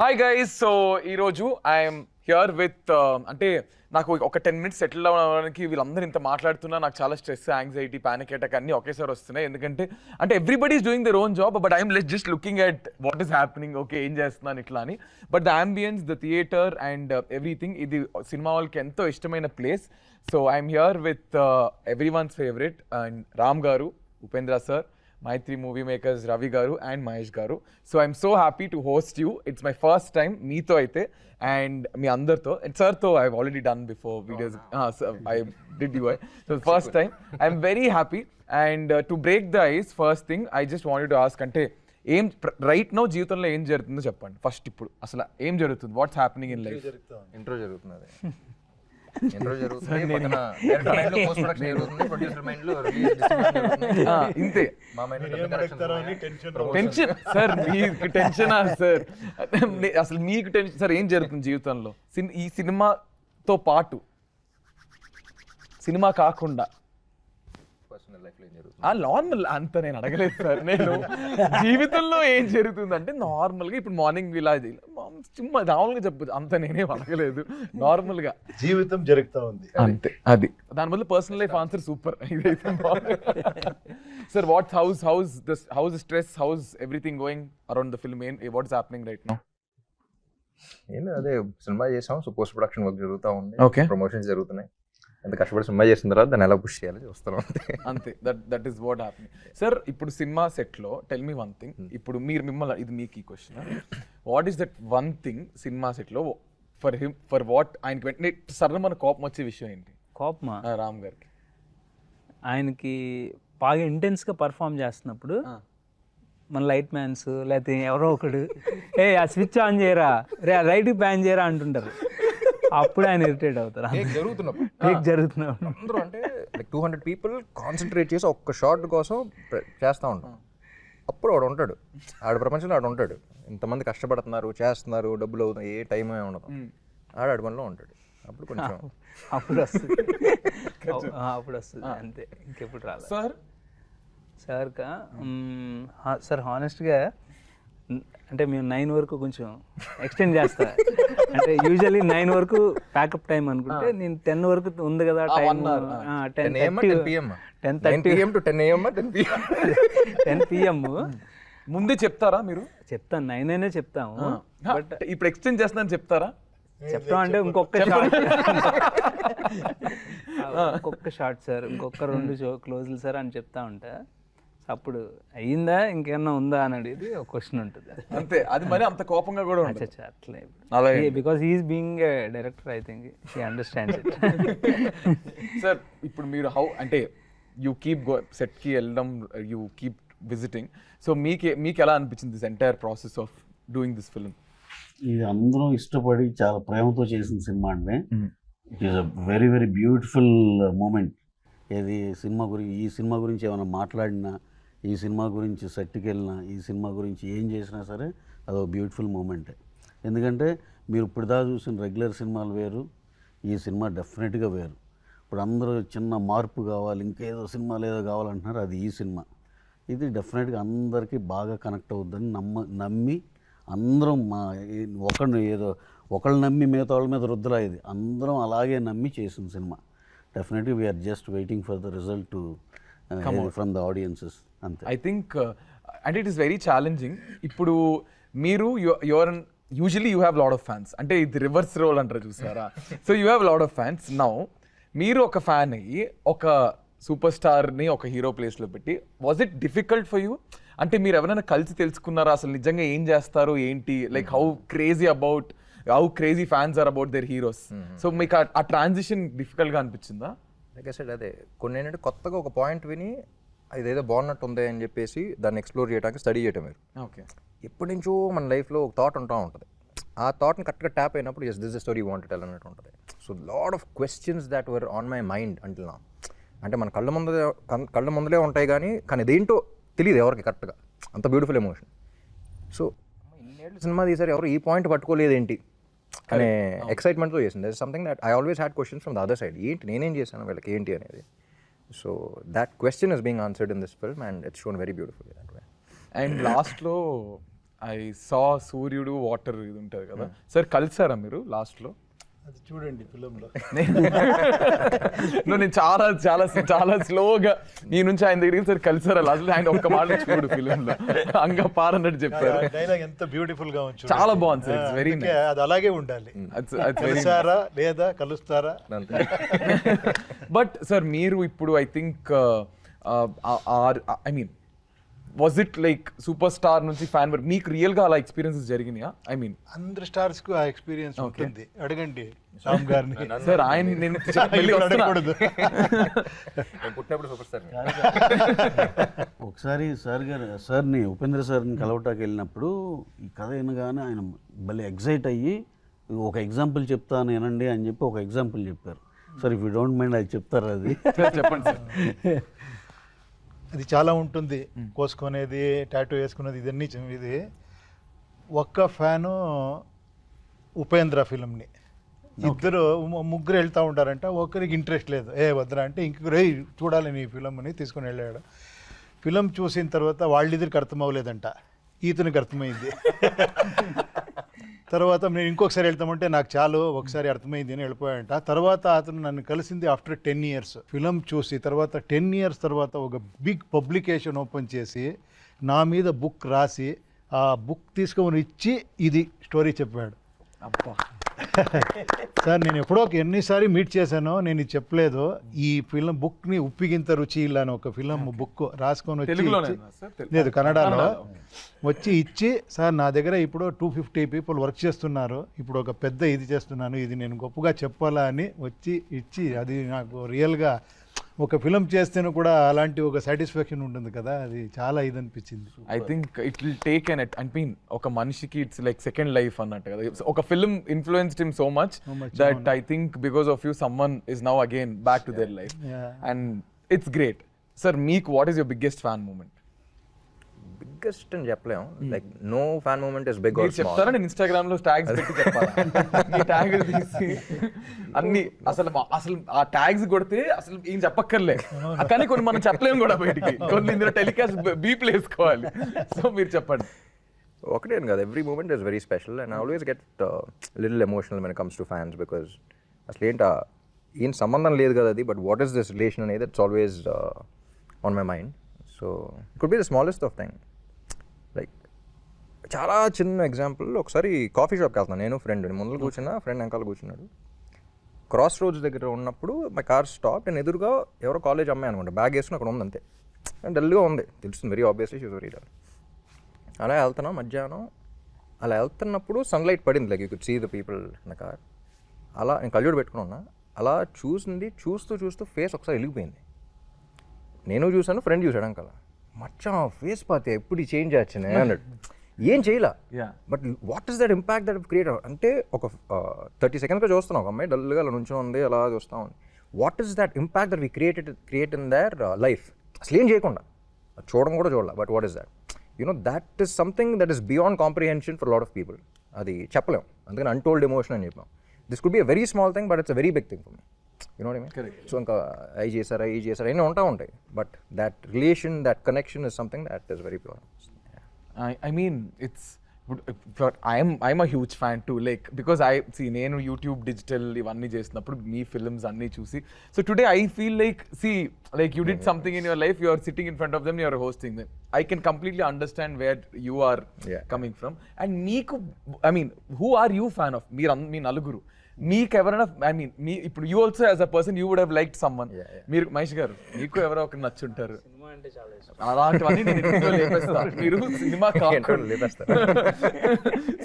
Hi guys, so ఈరోజు I'm here with అంటే నాకు ఒక 10 minutes సెటిల్ అవ్వడానికి వీళ్ళందరూ ఇంత మాట్లాడుతున్నా నాకు చాలా స్ట్రెస్, యాంగ్జైటీ, పానిక్ అటాక్ అన్నీ ఒకేసారి వస్తున్నాయి. ఎందుకంటే అంటే everybody is doing their own job, but I'm just looking at what is happening, okay ఏం చేస్తున్నాను ఇట్లా అని. But the ambience, the theatre and everything, ఇది సినిమా వాళ్ళకి ఎంతో ఇష్టమైన place. So I'm here with everyone's favourite and Ram గారు, Upendra sir, Maitri Movie Makers, Ravi Garu and Mahesh Garu. So I'm so happy to host you. It's my first time meeto aithe and me andartho and sir tho I've already done before videos. So I did you. So first time I'm very happy and to break the ice, first thing I just wanted to ask ante ఏం right now జీవితంలో ఏం జరుగుతుందో చెప్పండి first. ఇప్పుడు అసలు ఏం జరుగుతుంది, what's happening in life? Intro జరుగుతుంది, ఇంట్రో జరుగుతుంది, పక్కన డైరెక్టర్ మైండ్ లో పోస్ట్ ప్రొడక్షన్ జరుగుతుంది, ప్రొడ్యూసర్ మైండ్ లో రిలీజ్ డిస్ట్రిబ్యూషన్ జరుగుతుంది. ఇంతే. మా మైండ్ లో టెన్షన్ సార్, మీకు టెన్షనా సార్? అసలు మీకు టెన్షన్ సార్? ఏం జరుగుతుంది జీవితంలో ఈ సినిమాతో పాటు, సినిమా కాకుండా పర్సనల్ లైఫ్ లో ఏం జరుగుతుంది? నార్మల్ అంత నేను అడగలేదు సార్. నేను జీవితంలో ఏం జరుగుతుంది అంటే నార్మల్గా ఇప్పుడు మార్నింగ్ ఇలా చుమ్మా నార్మల్గా చెప్పచ్చు, అంత నేనేం అడగలేదు. నార్మల్గా జీవితం జరుగుతూ ఉంది అంతే. అది దాని బదులు పర్సనల్ లైఫ్ ఆన్సర్ సూపర్. ఇదైతే sir what house stress, house everything going around the film, what's happening right now? ఏం అదే సినిమా చేసాం, సో పోస్ట్ ప్రొడక్షన్ వర్క్ జరుగుతూ ఉంది, Okay. ప్రమోషన్స్ జరుగుతున్నాయి. ఎంత కష్టపడి సినిమా చేసిన తర్వాత దాన్ని ఎలా పుష్ చేయాలి చూస్తాం అంతే. That is what happening. Sir ఇప్పుడు సినిమా సెట్లో టెల్ మీ వన్ థింగ్, ఇప్పుడు మీరు మిమ్మల్ని, ఇది మీకు ఈ question, what is that one thing cinema సెట్లో ఫర్ హిమ్, ఫర్ వాట్ ఆయనకి వెంటనే సడన్ మన కోపం వచ్చే విషయం ఏంటి? కోపమా? రామ్ గారికి ఆయనకి బాగా ఇంటెన్స్గా పర్ఫామ్ చేస్తున్నప్పుడు మన లైట్ మ్యాన్స్ లేకపోతే ఎవరో ఒకడు ఆ స్విచ్ ఆన్ చేయరా, రే ఆ లైట్కి ప్యాన్ చేయరా అంటుంటారు. అప్పుడు ఆయన ఇరిటేట్ అవుతారు. జరుగుతున్నప్పుడు అందరూ అంటే లైక్ 200 people కాన్సన్ట్రేట్ చేసి ఒక్క షాట్ కోసం చేస్తూ ఉంటాం. అప్పుడు వాడు ఉంటాడు, ఆడ ప్రపంచంలో ఆడు ఉంటాడు, ఇంతమంది కష్టపడుతున్నారు, చేస్తున్నారు, డబ్బులు అవుతాయి, ఏ టైం ఏమి ఉండదు, ఆడు పనిలో ఉంటాడు. అప్పుడు కొంచెం అప్పుడు వస్తుంది, అప్పుడు వస్తుంది అంతే, ఇంకెప్పుడు రాదు. సార్ హానెస్ట్గా అంటే మేము 9 వరకు కొంచెం ఎక్స్టెండ్ చేస్తా. అంటే యూజువల్లీ 9 వరకు ప్యాకప్ టైం అనుకుంటే నేను 10 వరకు ఉంది కదా టైం, 10 PM ముందే చెప్తారా మీరు? చెప్తాను, 9 అయినా చెప్తాము. బట్ ఇప్పుడు ఎక్స్టెండ్ చేస్తున్నాను చెప్తారా? చెప్తాం అంటే ఇంకొక షార్ట్, ఇంకొక షార్ట్ సార్, ఇంకొక 2 క్లోజ్లు సార్ అని చెప్తా ఉంటా. అప్పుడు అయ్యిందా ఇంకేమన్నా ఉందా అని అడిగి ఒక క్వశ్చన్ ఉంటుంది అంతే. అది మరి అంత కోపంగా కూడా ఉంటుంది అట్లే, because he is being a director, I think he understands it. Sir ఇప్పుడు మీరు హౌ అంటే యూ కీప్ సెట్కి వెళ్ళడం, యూ కీప్ విజిటింగ్, సో మీకు ఎలా అనిపించింది this entire process of doing this film? ఇది అందరూ ఇష్టపడి చాలా ప్రేమతో చేసిన సినిమా అండి. It is a very very beautiful moment. ఏది ఈ సినిమా గురించి ఏమైనా మాట్లాడినా, ఈ సినిమా గురించి సెట్కి వెళ్ళినా, ఈ సినిమా గురించి ఏం చేసినా సరే అదొక బ్యూటిఫుల్ మూమెంటే. ఎందుకంటే మీరు ఇప్పుడు దాకా చూసిన రెగ్యులర్ సినిమాలు వేరు, ఈ సినిమా డెఫినెట్గా వేరు. ఇప్పుడు అందరూ చిన్న మార్పు కావాలి, ఇంకేదో సినిమాలు ఏదో కావాలంటున్నారు, అది ఈ సినిమా. ఇది డెఫినెట్గా అందరికీ బాగా కనెక్ట్ అవుద్దని నమ్మి అందరం ఒకళ్ళు నమ్మి మిగతా వాళ్ళ మీద రుద్దులా, ఇది అందరం అలాగే నమ్మి చేసిన సినిమా. Definitely we are just waiting for the result to from the audiences. అంతే. I think and it is very challenging. ఇప్పుడు మీరు your usually you have lot of fans, అంటే ఇది రివర్స్ రోల్ అంటారు చూసారా? So you have lot of fans. Now మీరు ఒక fan అయ్యి ఒక సూపర్ స్టార్ని ఒక హీరో ప్లేస్లో పెట్టి, was it difficult for you? అంటే మీరు ఎవరైనా కలిసి తెలుసుకున్నారా అసలు నిజంగా ఏం చేస్తారు ఏంటి, like how crazy fans are about their heroes? So మీకు ఆ ట్రాన్సిషన్ డిఫికల్ట్గా అనిపించిందా? లైక్ ఐ సెడ్, అదే కొన్ని ఏంటంటే కొత్తగా ఒక పాయింట్ విని ఇదేదో బాగున్నట్టు ఉంది అని చెప్పేసి దాన్ని ఎక్స్ప్లోర్ చేయడానికి స్టడీ చేయటం మీరు. ఓకే. ఎప్పటి నుంచో మన లైఫ్లో ఒక థాట్ ఉంటూ ఉంటుంది, ఆ థాట్ని కరెక్ట్గా ట్యాప్ అయినప్పుడు is this the story want tell అన్నట్టు ఉంటుంది. So lot of questions that were on my mind until నా. అంటే మన కళ్ళ ముందలే ఉంటాయి కానీ అదేంటో తెలియదు ఎవరికి కరెక్ట్గా, అంత బ్యూటిఫుల్ ఎమోషన్. సో ఇన్నేళ్ళు సినిమా తీసారు, ఎవరు ఈ పాయింట్ పట్టుకోలేదు ఏంటి అనే ఎక్సైట్మెంట్తో చేసింది. That is something that I always had questions from the other side, ఏంటి నేనేం చేశాను వీళ్ళకి ఏంటి అనేది. So that question is being answered in this film and it's shown very beautiful that way. And లాస్ట్లో ఐ సా సూర్యుడు water ఇది ఉంటుంది కదా సార్, కలిసారా మీరు లాస్ట్లో? అది చూడండి ఫిలింలో. నేను చాలా చాలా చాలా స్లోగా నీ నుంచి ఆయన దగ్గరికి సార్ కలిసారా లాస్ట్, ఆయన ఒక్క మాట చూడు ఫిలింలో అంగా పారన్నట్టు చెప్పారు. డైలాగ్ ఎంత బ్యూటిఫుల్ గా ఉంది, చాలా బాగుంది సార్, ఇట్స్ వెరీ అందుకే అది అలాగే ఉండాలి. కలిసారా లేదా కలుస్తారా. బట్ సార్ మీరు ఇప్పుడు I think I mean was it like super star నుంచి ఫ్యాన్ వరకు మీకు రియల్ గా అలా ఎక్స్పీరియన్సెస్ జరిగినాయా? ఐ మీన్ అందరు స్టార్స్ కు ఆ ఎక్స్పీరియన్స్ ఉంటుంది, అడగండి రామ్ గారిని. సార్ ఆయన నేను ఇప్పుడు అడగకూడదు. పుట్టినప్పుడు సూపర్ స్టార్. ఒకసారి సార్ని ఉపేంద్ర సార్ని కలవటానికి వెళ్ళినప్పుడు ఈ కథ వినగానే ఆయన భలే ఎగ్జైట్ అయ్యి ఒక ఎగ్జాంపుల్ చెప్తాను వినండి అని చెప్పి ఒక ఎగ్జాంపుల్ చెప్పారు. Sir if you don't mind అది చెప్తారు అది చెప్పండి సార్. అది చాలా ఉంటుంది, కోసుకునేది, టాటూ వేసుకునేది, ఇదన్నీ ఇది. ఒక్క ఫ్యాను ఉపేంద్ర ఫిలింని, ఇద్దరు ముగ్గురు వెళ్తూ ఉంటారంట. ఒకరికి ఇంట్రెస్ట్ లేదు, వద్దరా అంటే ఇంకొకరు చూడాలి నీ ఫిలింని తీసుకుని వెళ్ళాడు. ఫిలిం చూసిన తర్వాత వాళ్ళిద్దరికి అర్థం అవ్వలేదంట, ఈతనికి అర్థమైంది. తర్వాత నేను ఇంకొకసారి వెళ్తామంటే నాకు చాలు ఒకసారి అర్థమైంది అని వెళ్ళిపోయాడంట. తర్వాత అతను నన్ను కలిసింది ఆఫ్టర్ 10 years. ఫిలిం చూసి తర్వాత 10 years తర్వాత ఒక బిగ్ పబ్లికేషన్ ఓపెన్ చేసి నా మీద బుక్ రాసి ఆ బుక్ తీసుకొని ఇచ్చి ఇది స్టోరీ చెప్పాడు. అబ్బా సార్ నేను ఎప్పుడో ఎన్నిసారి మీట్ చేశానో నేను ఇది చెప్పలేదు. ఈ ఫిలిం బుక్ని ఉప్పిగింత రుచి ఇలా అని ఒక ఫిలిం బుక్ రాసుకొని వచ్చి లేదు కన్నడలో వచ్చి ఇచ్చి, సార్ నా దగ్గర ఇప్పుడు 250 people వర్క్ చేస్తున్నారు, ఇప్పుడు ఒక పెద్ద ఇది చేస్తున్నాను, ఇది నేను గొప్పగా చెప్పాలా అని వచ్చి ఇచ్చి, అది నాకు రియల్గా ఒక ఫిలిం చేస్తేనే కూడా అలాంటి ఒక సాటిస్ఫాక్షన్ ఉంటుంది కదా, అది చాలా ఇది అనిపించింది. I think it will take an I mean ఒక మనిషికి ఇట్స్ లైక్ సెకండ్ లైఫ్ అన్నట్టు కదా. ఒక film influenced him so much that I think because of you someone is now again back to their life and it's great. Sir మీకు what is your biggest fan moment? Biggest అని చెప్పలేము, like no fan moment is big or small. చెప్తారా? నేను Instagram లో tags పెట్టి చెప్పాలా? మీ tag తీసి అన్ని అసలు ఆ ట్యాగ్స్ కొడితే అసలు ఏం చెప్పక్కర్లే, కానీ కొన్ని మనం చెప్పలేము కూడా బయటికి, కొన్ని ఇందులో టెలికాస్ట్ బీప్లు వేసుకోవాలి. సో మీరు చెప్పండి. ఒకటే కాదు, every moment is very special and I always get little emotional when it comes to fans, because అసలు ఏం సంబంధం లేదు కదా అది, but what is this relation అనేది it's always on my mind. So it could be the smallest of thing. Like చాలా చిన్న example, ఒకసారి కాఫీ షాప్కి వెళ్తున్నాను నేను, ఫ్రెండ్ ముందు కూర్చున్నా, ఫ్రెండ్ వెనకాల కూర్చున్నాడు. క్రాస్ రోడ్స్ దగ్గర ఉన్నప్పుడు మై కార్ స్టాప్, నేను ఎదురుగా ఎవరో కాలేజ్ అమ్మాయి అనుకుంటా, బ్యాగ్ వేసుకుని అక్కడ ఉంది అంతే, డల్గా ఉంది, తెలుస్తుంది very obviously she's very dull. అలా వెళ్తున్నాం మధ్యాహ్నం, అలా వెళ్తున్నప్పుడు సన్లైట్ పడింది, like you could see the people in the car. అలా నేను కళ్ళజోడు పెట్టుకుని ఉన్నా, అలా చూస్తూ ఫేస్ ఒకసారి వెలిగిపోయింది. నేను చూసాను, ఫ్రెండ్ చూసాడు అంకల, మచ్చా ఫేస్ పాతే ఎప్పుడు చేంజ్ వచ్చినాయి అన్నాడు. ఏం చేయలే, but what is that impact that create అంటే ఒక 30 seconds చూస్తున్నాం, ఒక అమ్మాయి డల్గా అలా నుంచో ఉంది, అలా చూస్తూ ఉంది. What is that impact that we create in their life, అసలు ఏం చేయకుండా చూడడం కూడా చూడాలి, but what is that that is something that is beyond comprehension for lot of people. అది చెప్పలేం, అందుకని అన్టోల్డ్ ఎమోషన్ అని చెప్పాం. This could be a very small thing but it's a very big thing for me. You know what I mean? So ఇంకా ఈ చేశారా అన్నీ ఉంటాయి, but that relation, that connection is something that is very pure. I mean it's I'm a huge fan too, like because I see నేను YouTube digital ఇవన్నీ చేసినప్పుడు మీ films అన్నీ చూసి, so today I feel like like you did something in your life, you are sitting in front of them, you are hosting them. I can completely understand where you are coming from. And మీకు I mean who are you fan of? మీ నలుగురు మీకు ఎవరైనా I mean మీ ఇప్పుడు you also as a person you would have liked someone. మీరు మహేష్ గారు మీకు ఎవరో ఒకరు నచ్చుంటారు, అలాంటివన్నీ నేను ఇంట్లో లేపేస్తా. మీరు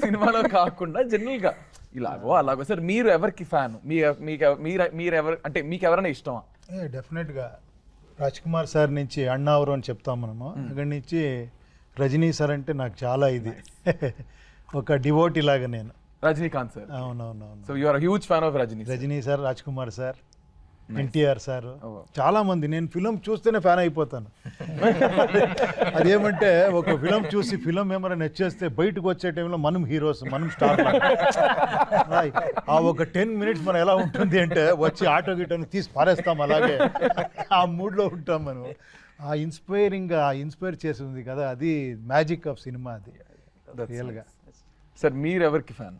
సినిమాలో కాకుండా జనరల్ గా ఇలాగో అలాగో. సార్ మీరు ఎవరికి ఫ్యాన్? మీరు ఎవరు అంటే మీకు ఎవరైనా ఇష్టమా? డెఫినెట్గా రాజ్ కుమార్ సార్ నుంచి అన్నావరు అని చెప్తాం మనము, అక్కడి నుంచి రజనీ సార్ అంటే నాకు చాలా ఇది ఒక డివోటీ లాగా నేను. రజనీకాంత్ సార్. అవునవునవును. So you are huge fan of Rajini sir, Raj Kumar sir, NTR sir, చాలా మంది. నేను ఫిలిం చూస్తేనే ఫ్యాన్ అయిపోతాను. అదేమంటే ఒక ఫిలిం చూసి ఫిలిం ఏమైనా నచ్చేస్తే బయటకు వచ్చే టైంలో మనం హీరోస్, మనం స్టార్. ఆ ఒక 10 minutes మనం ఎలా ఉంటుంది అంటే వచ్చి ఆటో గిటోని తీసి పారేస్తాం, అలాగే ఆ మూడ్లో ఉంటాం మనం. ఆ ఇన్స్పైర్ చేసింది కదా, అది మ్యాజిక్ ఆఫ్ సినిమా. అది రియల్గా. సార్ మీరు ఎవరికి ఫ్యాన్?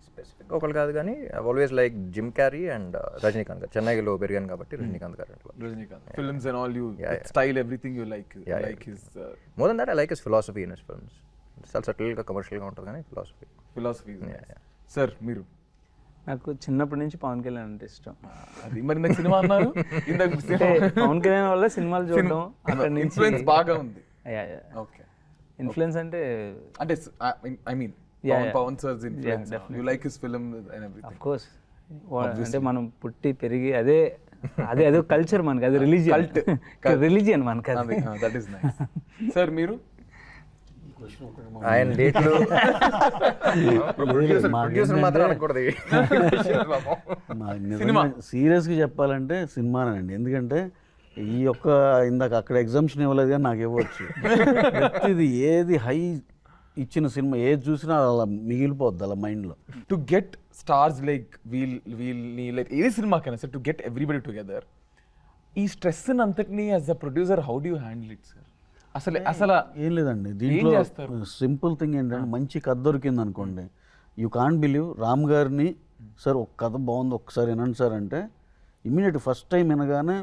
స్పెసిఫిక్గా ఒకళ్ళు కాదు కానీ always like Jim Carrey and Rajinikanth గారు. చెన్నైలో పెరిగాను కాబట్టి రజనీకాంత్ గారు అంటే Rajinikanth films and all you Yeah, yeah. Style everything you like Yeah, like his more than that I like his philosophy in his films. చాలా సటిల్గా కమర్షియల్గా ఉంటుంది కానీ philosophy. Philosophy. Yeah, yeah. Sir మీరు? నాకు చిన్నప్పటి నుంచి పవన్ కళ్యాణ్ అంటే ఇష్టం. అది మరి నాకు సినిమా అన్నారు ఇందాక అంటే పవన్ కళ్యాణ్ వల్ల సినిమాలు చూడడం అక్కడ నుంచి ఇన్ఫ్లుయెన్స్ బాగా ఉంది. ఓకే, ఇన్ఫ్లుయెన్స్ అంటే అంటే I mean Yeah, yeah. Pavan sir's influence, definitely. You like his film and of everything. Course అంటే మనం పుట్టి పెరిగి అదే అదే కల్చర్ మనకి, అది రిలీజియన్. రిలీజియన్ మనకి అది. That is nice. సార్ మీరు? ఆయన డేట్లు ప్రొడ్యూసర్ మాత్రం అనకూడదు. సీరియస్గా చెప్పాలంటే సినిమానండి. ఎందుకంటే ఈ యొక్క ఇందాక అక్కడ ఎగ్జామ్షన్ ఇవ్వలేదు కానీ నాకు ఇవ్వచ్చు. ఇది ఏది హై ఇచ్చిన సినిమా ఏది చూసినా అలా మిగిలిపోద్ది అలా మైండ్లో. టు గెట్ స్టార్స్ లైక్ వీల్ని లైక్ ఏ సినిమాకైనా sir, to get everybody together, ఈ స్ట్రెస్ అంతటిని as a producer how do you handle it sir? అసలు ఏం లేదండి దీంట్లో చేస్తారు? సింపుల్ థింగ్ ఏంటంటే మంచి కథ దొరికింది అనుకోండి, యూ కాంట్ బిలీవ్ రామ్ గారిని సార్ ఒక కథ బాగుంది ఒక్కసారి వినండి సార్ అంటే ఇమీడియట్ ఫస్ట్ టైం వినగానే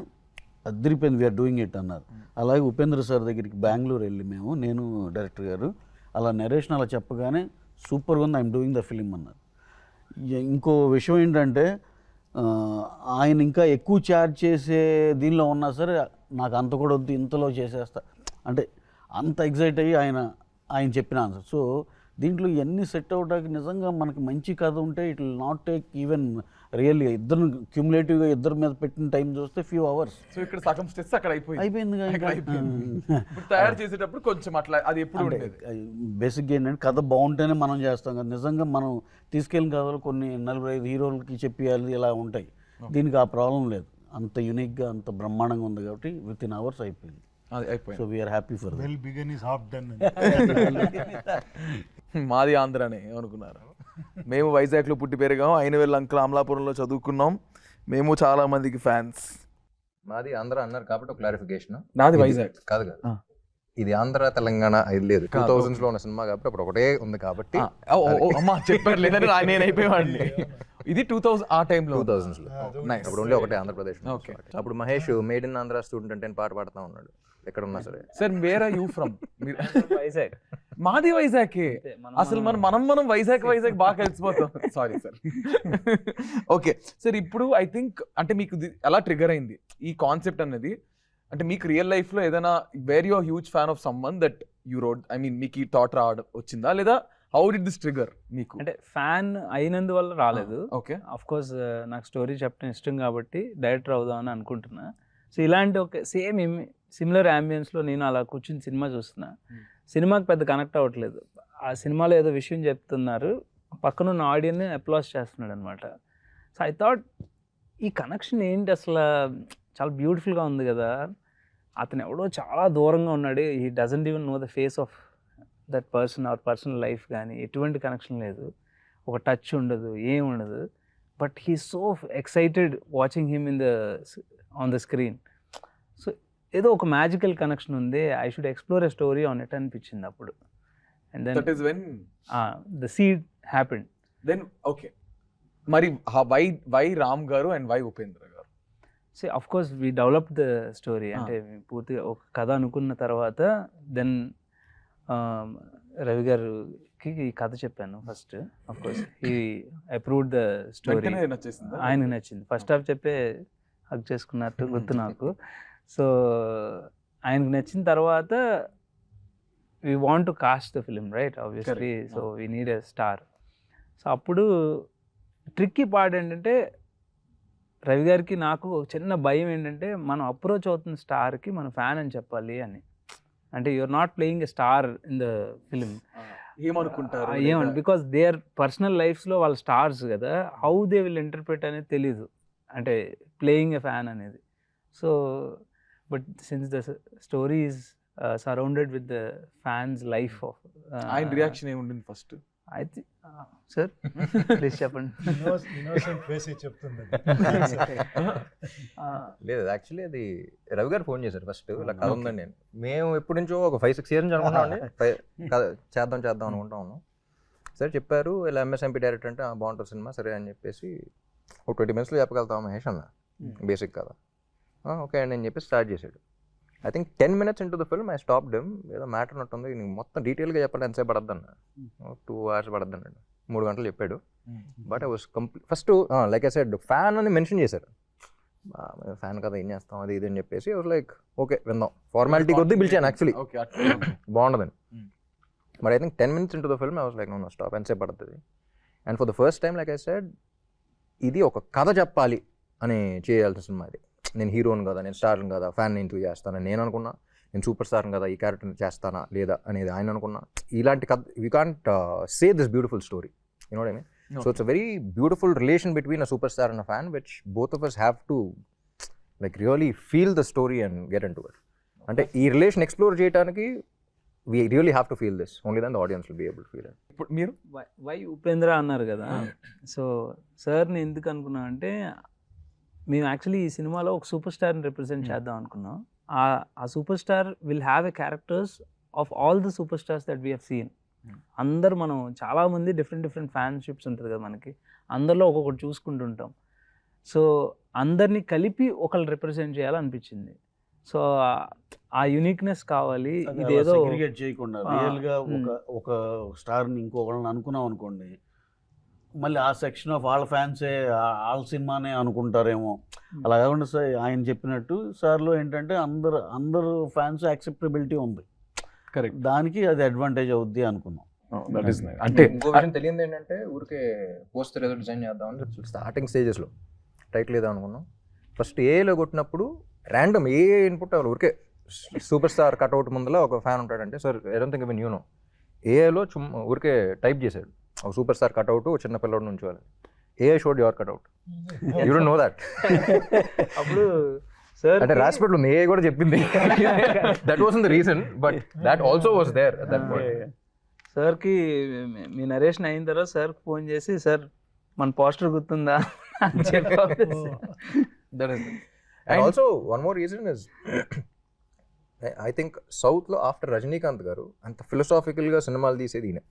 అద్దరిపోయింది వీఆర్ డూయింగ్ ఇట్ అన్నారు. అలాగే ఉపేంద్ర సార్ దగ్గరికి బెంగళూరు వెళ్ళి నేను డైరెక్టర్ గారు అలా నరేషన్ అలా చెప్పగానే సూపర్గా ఉంది, ఐఎమ్ డూయింగ్ ద ఫిలిం అన్నారు. ఇంకో విషయం ఏంటంటే ఆయన ఇంకా ఎక్కువ ఛార్జ్ చేసే దీనిలో ఉన్నా సరే నాకు అంత కూడా వద్దు ఇంతలో చేసేస్తా అంటే అంత ఎగ్జైట్ అయ్యి ఆయన చెప్పిన ఆన్సర్. సో దీంట్లో ఇవన్నీ సెట్ అవడానికి నిజంగా మనకి మంచి కథ ఉంటే it will not take even really ఇద్దరు క్యూములేటివ్గా ఇద్దరి మీద పెట్టిన టైం చూస్తే ఫ్యూ అవర్స్. సో ఇక్కడ సగం స్ట్రెస్ అక్కడ అయిపోయింది. ఇప్పుడు తయారు చేసేటప్పుడు కొంచెం అట్లా అది ఎప్పుడు ఉండేది. బేసిక్గా ఏంటంటే కథ బాగుంటేనే మనం చేస్తాం కదా. నిజంగా మనం తీసుకెళ్ళిన కథలు కొన్ని 45 హీరోలకి చెప్పేయాలి ఇలా ఉంటాయి. దీనికి ఆ ప్రాబ్లం లేదు, అంత యూనిక్గా అంత బ్రహ్మాండంగా ఉంది కాబట్టి విత్ ఇన్ అవర్స్ అయిపోయింది. So we're happy for well begun is half done. మాది ఆంధ్రానే ఏమనుకున్నారు. మేము వైజాగ్లో పుట్టి పెరిగాం, అయినవేళ్ళ అంకుల్ అమలాపురంలో చదువుకున్నాం. మేము చాలా మందికి ఫ్యాన్స్. మాది ఆంధ్ర అన్నారు కాబట్టి ఒక క్లారిఫికేషన్. నాది వైజాగ్ కాదు కదా, ఇది ఆంధ్ర తెలంగాణ ఇది లేదు. 2000s లో ఉన్న సినిమా కాబట్టి అప్పుడు ఒకటే ఉంది కాబట్టి అమ్మా చెప్పారు లేదని నేను అయిపోయేవాడిని. ఇది 2000 ఆ టైంలో 2000s లో అప్పుడు ఓన్లీ ఒకటే ఆంధ్రప్రదేశ్. Okay. అప్పుడు Mahesh made in Andhra student అంటే పాట పాడుతూ ఉన్నాడు ఎక్కడ ఉన్నా సరే. Sir where are you from? Vizag. మాది వైజాగ్. అసలు మనం వైజాగ్ బాగా కలిసిపోతాం. Sorry sir. ఓకే సార్, ఇప్పుడు ఐ థింక్ అంటే మీకు ఎలా ట్రిగర్ అయింది ఈ కాన్సెప్ట్ అనేది? అంటే మీకు రియల్ లైఫ్ లో ఏదైనా where you huge fan of some one that you road, I mean మీకు ఈ థాట్ రావడం వచ్చిందా లేదా హౌ డిడ్ దిస్ ట్రిగర్ మీకు? అంటే ఫ్యాన్ అయినందువల్ల రాలేదు. ఓకే, ఆఫ్ కోర్స్ నాకు స్టోరీ చెప్పడం ఇష్టం కాబట్టి డైరెక్టర్ అవుదామని అనుకుంటున్నా. సో ఇలాంటి ఒక సిమిలర్ అంబియన్స్లో నేను అలా కూర్చుని సినిమా చూస్తున్నా. సినిమాకి పెద్ద కనెక్ట్ అవ్వట్లేదు. ఆ సినిమాలో ఏదో విషయం చెప్తున్నారు, పక్కనున్న ఆడియన్ని అప్లాస్ చేస్తున్నాడు అనమాట. సో ఐ థాట్ ఈ కనెక్షన్ ఏంటి అసలు, చాలా బ్యూటిఫుల్గా ఉంది కదా. అతను ఎవడో చాలా దూరంగా ఉన్నాడు, he doesn't even know the face of that person or personal life కానీ ఎటువంటి కనెక్షన్ లేదు, ఒక టచ్ ఉండదు, ఏం ఉండదు. But he so excited watching him on the screen. So ఏదో ఒక మ్యాజికల్ కనెక్షన్ ఉంది, I should explore a story on it అనిపించింది అప్పుడు. And then that is when the seed happened. Then okay, మరి why Ram garu and why Upendra garu? So of course we develop the story. అంటే పూర్తిగా ఒక కథ అనుకున్న తర్వాత దెన్ రవి గారికి ఈ కథ చెప్పాను first. Of course he approved the story. ఆయనకు నచ్చింది. ఫస్ట్ హాఫ్ చెప్పే హక్ చేసుకున్నట్టు గుర్తు నాకు. సో ఆయనకు నచ్చిన తర్వాత we want to cost the film right obviously. So we need a star. So అప్పుడు ట్రిక్కీ పార్ట్ ఏంటంటే రవి గారికి నాకు చిన్న భయం ఏంటంటే మనం అప్రోచ్ అవుతున్న స్టార్కి మనం ఫ్యాన్ అని చెప్పాలి అని. అంటే you're not playing a star in the film. ఏమనుకుంటారు ఏమని, బికాస్ దే ఆర్ పర్సనల్ లైఫ్స్లో వాళ్ళ స్టార్స్ కదా, హౌ దే విల్ ఇంటర్ప్రిట్ అనేది తెలీదు, అంటే ప్లేయింగ్ ఎ ఫ్యాన్ అనేది. So but since the story is surrounded with the fans life of. ఆయన రియాక్షన్ ఏముండింది ఫస్ట్? అయితే సార్ ప్లీజ్ చెప్పండి. ఇన్నోసెంట్ ఫేస్ చెప్తుంది. లేదు యాక్చువల్లీ అది రవి గారు ఫోన్ చేశారు ఫస్ట్, ఇలా కథ ఉందండి. నేను మేము ఎప్పటి నుంచో ఒక 5-6 years నుంచి అనుకుంటామండి చేద్దాం అనుకుంటా ఉన్నాం. సరే చెప్పారు ఇలా ఎంఎస్ఎంపీ డైరెక్టర్ అంటే బాగుంటుంది సినిమా సరే అని చెప్పేసి ఒక 20 minutes చెప్పగలుగుతాం మహేష్ అన్న బేసిక్ కదా. ఓకే అండి అని చెప్పి స్టార్ట్ చేశాడు. I think 10 minutes into the film I stopped him. ఏదో మ్యాటర్ ఉన్నట్టుంది, నీకు మొత్తం డీటెయిల్గా చెప్పాలి ఎంతసేపు పడద్దు అన్న. 2 hours పడద్దు అన్నాడు, 3 గంటలు చెప్పాడు. But I was first like I said fan అని మెన్షన్ చేశారు. ఫ్యాన్ కదా ఏం చేస్తాం అది ఇది అని చెప్పేసి వాస్ లైక్ ఓకే విందాం, ఫార్మాలిటీ కొద్దీ పిలిచాను యాక్చువల్లీ బాగుండదని. But I think 10 minutes into the film I was like no stop, ఎంతసేపు పడుతుంది. And for the first time like I said ఇది ఒక కథ చెప్పాలి అని చేయాల్సిన సినిమా ఇది. నేను హీరోని కదా, నేను స్టార్ని కదా, ఫ్యాన్ ఎందుకు చేస్తానని నేను అనుకున్నా. నేను సూపర్ స్టార్ని కదా, ఈ క్యారెక్టర్ని చేస్తానా లేదా అనేది ఆయన అనుకున్నా. ఇలాంటి కథ we can't say this beautiful story, you know what I mean. So it's a very beautiful relation between a super star and a fan which both of us have to like really feel the story and get in to it. అంటే ఈ relation explore చేయడానికి we really have to feel this, only then the audience will be able to feel it. ఇప్పుడు మీరు why Upendra అన్నారు కదా, so సార్ని ఎందుకు అనుకున్నాం అంటే మేము యాక్చువల్లీ ఈ సినిమాలో ఒక సూపర్ స్టార్ని రిప్రజెంట్ చేద్దాం అనుకున్నాం. ఆ super star will have a characters of all the super stars that we have seen. అందరు మనం చాలామంది డిఫరెంట్ ఫ్యాన్షిప్స్ ఉంటుంది కదా మనకి, అందరిలో ఒక్కొక్కటి చూసుకుంటుంటాం. సో అందరినీ కలిపి ఒకళ్ళు రిప్రజెంట్ చేయాలనిపించింది. సో ఆ యూనిక్నెస్ కావాలి. ఇదేదో సెగ్రిగేట్ చేయకుండా రియల్గా ఒక స్టార్ని ఇంకొకళ్ళని అనుకున్నాం అనుకోండి, మళ్ళీ ఆ సెక్షన్ ఆఫ్ వాళ్ళ ఫ్యాన్సే వాళ్ళ సినిమానే అనుకుంటారేమో. అలా కాకుండా సార్ ఆయన చెప్పినట్టు సార్లో ఏంటంటే అందరు ఫ్యాన్స్ యాక్సెప్టబిలిటీ ఉంది, కరెక్ట్, దానికి అది అడ్వాంటేజ్ అవుద్ది అనుకున్నాం. అంటే ఇంకో విషయం తెలియదు ఏంటంటే ఊరికే పోస్టర్ ఏదో డిజైన్ చేద్దామని స్టార్టింగ్ స్టేజెస్లో టైటిల్ ఏదో అనుకున్నాం. ఫస్ట్ ఏలో కొట్టినప్పుడు ర్యాండమ్ ఏ ఇన్పుట్ అవ్వాలి, ఊరికే సూపర్ స్టార్ కట్అవుట్ ముందర ఒక ఫ్యాన్ ఉంటాడంటే sir I don't think even you know, ఏలో ఊరికే టైప్ చేశాడు ఒక సూపర్ స్టార్ కట్అవుట్ చిన్న పిల్లడి నుంచి వాళ్ళు ఏ showed your cutout, you don't know that. అప్పుడు సార్ అంటే రాసిపెట్లు ఉంది ఏ కూడా చెప్పింది, that was the reason but that also was there at that point. సార్కి మీ నరేషన్ అయిన తర్వాత సార్ ఫోన్ చేసి సార్ మన పోస్టర్ గుర్తుందా అని చెప్పి. And also one more reason is I think South lo after Rajinikanth garu anta philosophical ga cinemalu teesedi ine,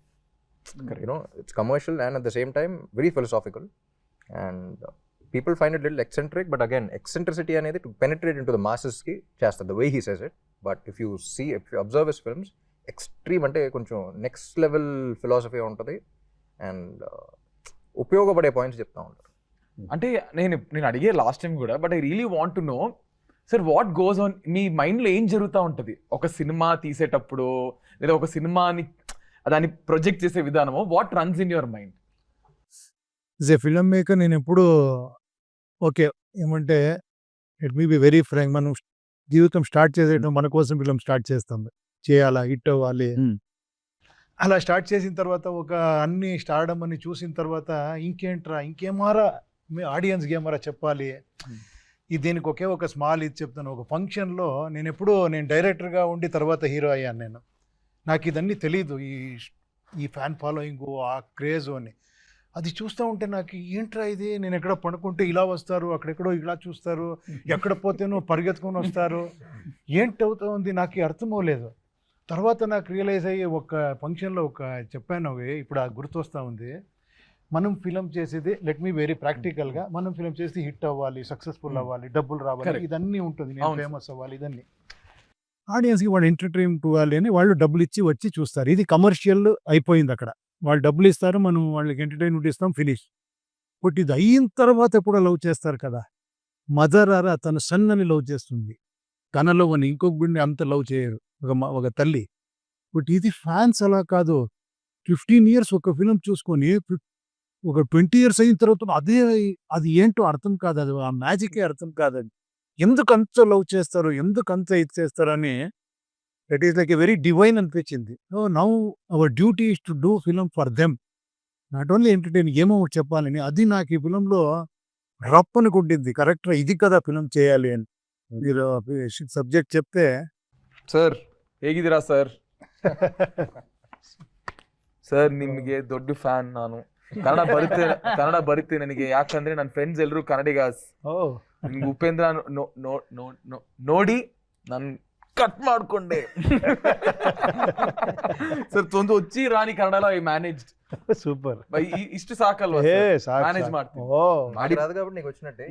you know, it's commercial and at the same time very philosophical and people find it little eccentric, but again eccentricity anedi to penetrate into the masses ki chesta the way he says it. But if you observe his films, extreme ante koncham next level philosophy untadi and ఉపయోగపడే points చెప్తా ఉంటారు. అంటే నేను అడిగే last time కూడా, but I really want to know sir what goes on మీ మైండ్లో ఏం జరుగుతూ ఉంటుంది ఒక సినిమా తీసేటప్పుడు, లేదా ఒక సినిమాని దాన్ని ప్రొజెక్ట్ చేసే విధానమో, what runs in your mind? As a film maker నేను ఎప్పుడు ఓకే ఏమంటే it may be very frank, మనం జీవితం స్టార్ట్ చేసేటప్పుడు మన కోసం ఫిల్మ్ స్టార్ట్ చేస్తాం, చేయాలా హిట్ అవ్వాలి. అలా స్టార్ట్ చేసిన తర్వాత ఒక అన్ని స్టార్డమ్ అని చూసిన తర్వాత ఇంకేంట్రా ఇంకేమారా ఆడియన్స్కి ఏమారా చెప్పాలి, దీనికి ఒకే ఒక స్మాల్ ఇది చెప్తాను. ఒక ఫంక్షన్లో నేను డైరెక్టర్గా ఉండి తర్వాత హీరో అయ్యాను. నాకు ఇదన్నీ తెలీదు, ఈ ఫ్యాన్ ఫాలోయింగ్ ఆ క్రేజ్ అని. అది చూస్తూ ఉంటే నాకు ఏంట్రా ఇది, నేను ఎక్కడ పడుకుంటే ఇలా వస్తారు, అక్కడెక్కడో ఇలా చూస్తారు, ఎక్కడ పోతేనో పరిగెత్తుకొని వస్తారు, ఏంటి అవుతా ఉంది నాకు అర్థం అవ్వలేదు. తర్వాత నాకు రియలైజ్ అయ్యి ఒక ఫంక్షన్లో ఒక చెప్పాను, ఇప్పుడు ఆ గుర్తొస్తూ ఉంది. మనం ఫిలిం చేసేది లెట్ మీ వెరీ ప్రాక్టికల్గా, మనం ఫిలిం చేసి హిట్ అవ్వాలి, సక్సెస్ఫుల్ అవ్వాలి, డబ్బులు రావాలి, ఇదన్నీ ఉంటుంది, నేను ఫేమస్ అవ్వాలి, ఇదన్నీ ఆడియన్స్కి వాళ్ళు ఎంటర్టైన్మెంట్ ఇవ్వాలి అని వాళ్ళు డబ్బులు ఇచ్చి వచ్చి చూస్తారు. ఇది కమర్షియల్ అయిపోయింది అక్కడ, వాళ్ళు డబ్బులు ఇస్తారు, మనం వాళ్ళకి ఎంటర్టైన్మెంట్ ఇస్తాం, ఫినిష్. బట్ ఇది అయిన తర్వాత ఎప్పుడో లవ్ చేస్తారు కదా. మదర్ ఆరా తన సన్నని లవ్ చేస్తుంది, తన లవ్ అని ఇంకొక బిడ్డని అంత లవ్ చేయరు ఒక తల్లి. బట్ ఇది ఫ్యాన్స్ అలా కాదు, 15 years ఒక ఫిలిం చూసుకొని ఒక 20 years అయిన తర్వాత అది ఏంటో అర్థం కాదు, అది ఆ మ్యాజికే అర్థం కాదు. అది ఎందుకు అంత లవ్ చేస్తారు, ఎందుకు అంత ఇది చేస్తారు అని that is like a very divine అనిపించింది. So now our duty is to do film for them, not only entertain, ఏమో ఒకటి చెప్పాలని. అది నాకు ఈ ఫిలంలో రప్పని కొట్టింది, కరెక్ట్గా ఇది కదా ఫిలిం చేయాలి అని. మీరు సబ్జెక్ట్ చెప్తే సార్ ಹೇಗಿದ್ದೀರಾ సార్? ಸರ್ ನಿಮಗೆ ದೊಡ್ಡ ಫ್ಯಾನ್ ನಾನು. ಕನ್ನಡ ಬರುತ್ತೆ ನನಗೆ, ಯಾಕಂದ್ರೆ ನನ್ನ ಫ್ರೆಂಡ್ಸ್ ಎಲ್ಲರೂ ಕನ್ನಡಿಗಾಸ್. ನಿಮ್ಗೆ ಉಪೇಂದ್ರ ನೋಡಿ ನಾನು ಕಟ್ ಮಾಡ್ಕೊಂಡೆ. ಸರ್ ಒಂದು వచ్చి రాని కన్నడలో ఐ మేనేజ్డ్. సూపర్. ఇಷ್ಟು సాకల్వా మేనేజ్ ಮಾಡ್ತೀನಿ. మాకు రాదు కాబట్టి నీకు వచ్చినట్టే,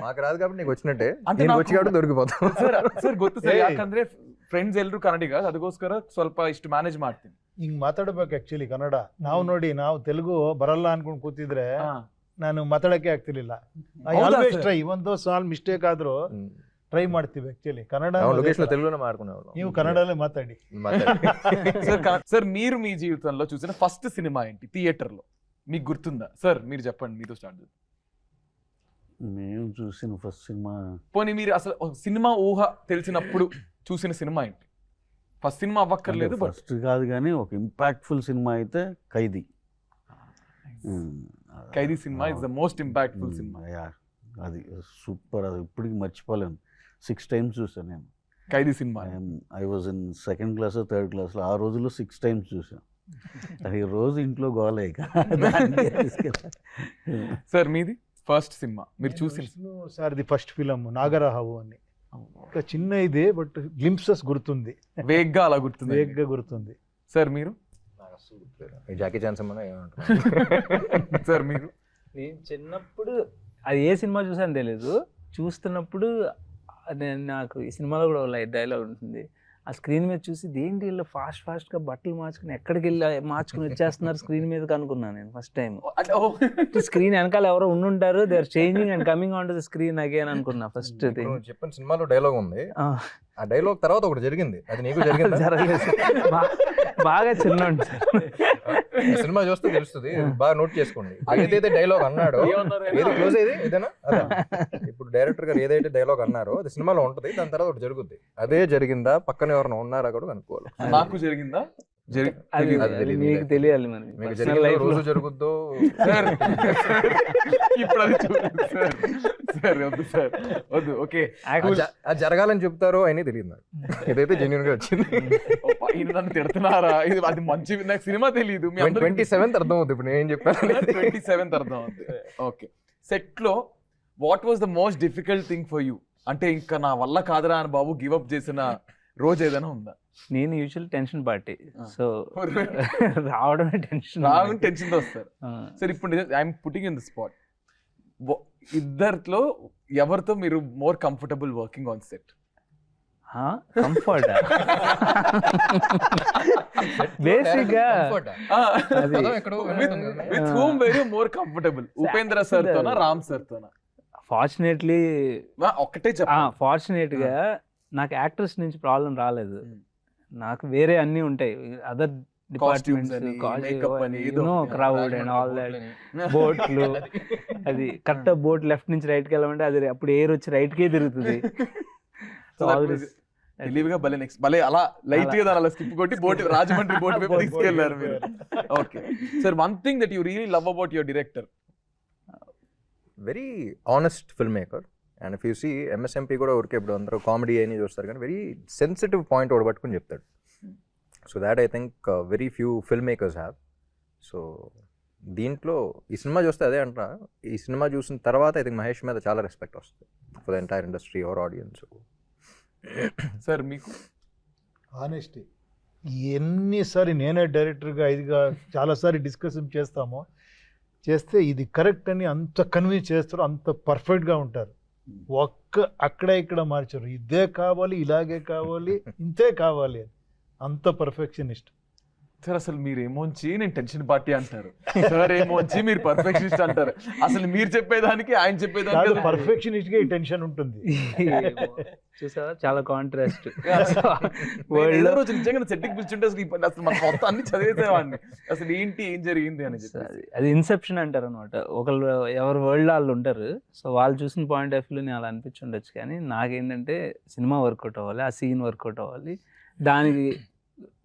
మాకు రాదు కాబట్టి నీకు వచ్చినట్టే, నేను వచ్చి కాబట్టి దొరికిపోతాం. ಸರ್ ಗೊತ್ತು ಸರ್, ಯಾಕಂದ್ರೆ ಫ್ರೆಂಡ್ಸ್ ಎಲ್ಲರೂ ಕನ್ನಡಿಗ, ಅದಕ್ಕೋಸ್ಕರ ಸ್ವಲ್ಪ ಇಷ್ಟು ಮ್ಯಾನೇಜ್ ಮಾಡ್ತೀನಿ. ಹಿಂಗ್ ಮಾತಾಡ್ಬೇಕು ಆಕ್ಚುಲಿ ಕನ್ನಡ. ನಾವು ನೋಡಿ, ನಾವು ತೆಲುಗು ಬರಲ್ಲ ಅನ್ಕೊಂಡ್ ಕೂತಿದ್ರೆ ನಾನು ಮಾತಾಡಕ್ಕೆ ಆಗ್ತಿರ್ಲಿಲ್ಲ. ಆಲ್ವೇಸ್ ಟ್ರೈ, ಒಂದು ಸಾಲ್ ಮಿಸ್ಟೇಕ್ ಆದ್ರೂ ಟ್ರೈ ಮಾಡ್ತೀವಿ ಆಕ್ಚುಲಿ. ಕನ್ನಡ లొకేషన్ తెలుగులోనే మాట్లాడుకునేవాళ్ళం. ನೀವು కన్నడలో మాట్లాడి. సార్ మీరు మీ జీవితంలో చూసిన ఫస్ట్ సినిమా ఏంటి థియేటర్ లో మీకు గుర్తుందా? సార్ మీరు చెప్పండి, మీతో స్టార్ట్ చేద్దాం. మేము చూసిన ఫస్ట్ సినిమా, పోనీ మీరు అసలు సినిమా ఊహ తెలిసినప్పుడు చూసిన సినిమా ఏంటి? ఫస్ట్ సినిమా అవ్వక్కర్లేదు, ఫస్ట్ కాదు కానీ ఒక ఇంపాక్ట్ఫుల్ సినిమా అయితే ఖైదీ. ఖైదీ సినిమా ఇస్ ద మోస్ట్ ఇంపాక్ట్ఫుల్ సినిమా. అది సూపర్, అది ఇప్పటికి మర్చిపోలేను. 6 times చూసాను నేను ఖైదీ సినిమా. I was in 2nd class, 3rd class. ఆ రోజుల్లో 6 times చూసాను. అది రోజు ఇంట్లో గోలేక. సార్ మీది ఫస్ట్ సినిమా మీరు చూసిన? సార్ది ఫస్ట్ ఫిలం నాగరహావు అని. ఇంకా చిన్న ఇదే, బట్ గ్లింప్సెస్ గుర్తుంది, వేగ్గా అలా గుర్తుంది, వేగ్గా గుర్తుంది. సార్ మీరు? Jackie Chan cinema. సార్ మీరు? నేను చిన్నప్పుడు అది ఏ సినిమా చూసాను తెలియదు, చూస్తున్నప్పుడు నాకు ఈ సినిమాలో కూడా లైట్ డైలాగ్ ఉంటుంది. ఆ స్క్రీన్ మీద చూసి దేంటి వీళ్ళు ఫాస్ట్గా బట్టలు మార్చుకుని ఎక్కడికి వెళ్ళి మార్చుకుని వచ్చేస్తున్నారు స్క్రీన్ మీదకి అనుకున్నాను నేను ఫస్ట్ టైం. స్క్రీన్ వెనకాల ఎవరో ఉండుంటారు, they are changing and coming on to the screen again అనుకున్నా ఫస్ట్ థింగ్. చెప్పిన సినిమాలో డైలాగ్ ఉంది, ఆ డైలాగ్ తర్వాత ఒకటి జరిగింది, అది నీకు జరిగింది? జరగలేదు, బాగా చిన్న సినిమా చూస్తే తెలుస్తుంది, బాగా నోట్ చేసుకోండి. ఏదైతే డైలాగ్ అన్నాడో, ఏది క్లోజ్ అయ్యేది ఏదైనా, ఇప్పుడు డైరెక్టర్ గారు ఏదైతే డైలాగ్ అన్నారో అది సినిమాలో ఉంటుంది, దాని తర్వాత ఒకటి జరుగుద్ది. అదే జరిగిందా, పక్కన ఎవరైనా ఉన్నారా కూడా కనుక్కోవాలి. నాకు జరిగిందా? మీకు తెలియాలి మరి, మీకు జరిగిందో రోజు జరుగుద్దో. ఇప్పుడు అది సార్ వద్దు సార్ వద్దు. ఓకే, అది జరగాలని చెప్తారో అని తెలియదు నాకు, ఇదైతే జెన్యూన్ గా వచ్చింది. నన్ను తిడుతున్నారా? ఇది అది మంచి, నాకు సినిమా తెలియదు. 27th అర్థం అవుతుంది ఇప్పుడు నేను చెప్పాను. 27th అర్థం అవుతుంది. ఓకే, సెట్ లో what was the most difficult thing for you? అంటే ఇంకా నా వల్ల కాదురా అని బాబు గివ్ అప్ చేసిన రోజు ఏదైనా ఉందా? నేను యూజువల్ టెన్షన్ పార్టీ, సో రావడమే టెన్షన్ తో వస్తారు. సార్ ఇప్పుడు I'm putting in the spot, ఇద్దరిలో ఎవరితో మీరు more comfortable working on set? Comfort basic గా with whom very more comfortable, Upendra sir తోనా రామ్ సార్ తోనా? ఫార్చునేట్లీ ఒక్కటే ఫార్చునేట్ గా నాకు యాక్టర్స్ నుంచి ప్రాబ్లం రాలేదు. నాకు వేరే అన్ని ఉంటాయి, other departments, crowd and all that, బోట్లు, అది కరెక్ట్ బోట్ లెఫ్ట్ నుంచి రైట్ కి వెళ్ళమంటే అది అప్పుడు ఎయిర్ వచ్చి రైట్ కే తిరుగుతుంది. తెలివిగా భలే నెక్స్ట్ భలే అలా లైట్ గా అలా స్కిప్ కొట్టి బోట్ రాజమండ్రి బోట్ వైపు తీసుకెళ్లారు మీరు. Okay sir, one thing that you really love about your director? Very honest film maker. And if you see MSMP కూడా ఊరికే ఇప్పుడు అందరూ కామెడీ అని చూస్తారు, కానీ వెరీ సెన్సిటివ్ పాయింట్ ఒకటి పట్టుకుని చెప్తాడు. So that I think very few film makers have. So దీంట్లో ఈ సినిమా చూస్తే అదే అంటున్నా, ఈ సినిమా చూసిన తర్వాత ఐ థింక్ మహేష్ మీద చాలా రెస్పెక్ట్ వస్తుంది for the entire industry or audience. Sir మీకు? ఆనెస్టీ. ఎన్నిసారి నేనే డైరెక్టర్గా ఇదిగా చాలాసారి డిస్కషన్ చేస్తే ఇది కరెక్ట్ అని అంత కన్విన్స్ చేస్తారు, అంత పర్ఫెక్ట్గా ఉంటారు. అక్కడ ఇక్కడ మార్చారు, ఇదే కావాలి, ఇలాగే కావాలి, ఇంతే కావాలి అని, అంత పర్ఫెక్షనిస్ట్. సార్ అసలు మీరేమోంచి నేను టెన్షన్ పార్టీ అంటారు, సార్ ఏమోంచి మీరు పర్ఫెక్షనిస్ట్ అంటారు. అసలు మీరు చెప్పేదానికి ఆయన చెప్పేదానికి పర్ఫెక్షనిస్ట్ గా ఈ టెన్షన్ ఉంటుంది. చూసావా, చాలా కాంట్రాస్ట్. రోజు నిజంగా సెట్టింగ్ పిలిచుంటే అసలు మన మొత్తం అన్ని చదివేసేవాడిని, అసలు ఏంటి ఏం జరిగింది అని. అది ఇన్సెప్షన్ అంటారు అనమాట. ఒకళ్ళు ఎవరు వరల్డ్ వాళ్ళు ఉంటారు, సో వాళ్ళు చూసిన పాయింట్ ఆఫ్ వ్యూలో నేను అలా అనిపించుండొచ్చు, కానీ నాకేంటంటే సినిమా వర్కౌట్ అవ్వాలి, ఆ సీన్ వర్కౌట్ అవ్వాలి, దానికి